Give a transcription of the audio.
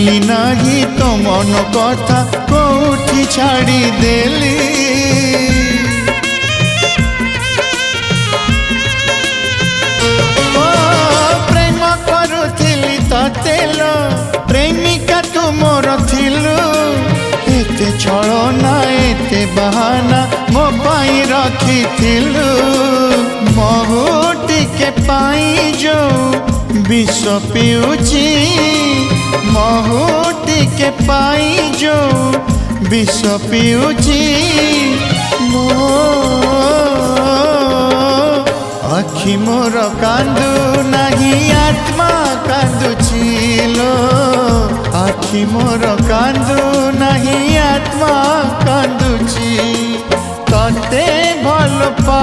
बुझिली नाही तो मन कथा कोठी छाड़ी देली ओ प्रेम करुथिली ततेलो प्रेमिका तू मोर थिलु एते छलना एते बहाना मो पाई रखिथिलु महुटी के पाई जो विष पिउची महुटी के पाई जो विष पिउची मो आखि मोर कांदू नहीं आत्मा कांदुची लो आखि मोर कांदू नहीं आत्मा कांदुची तते भल पाई।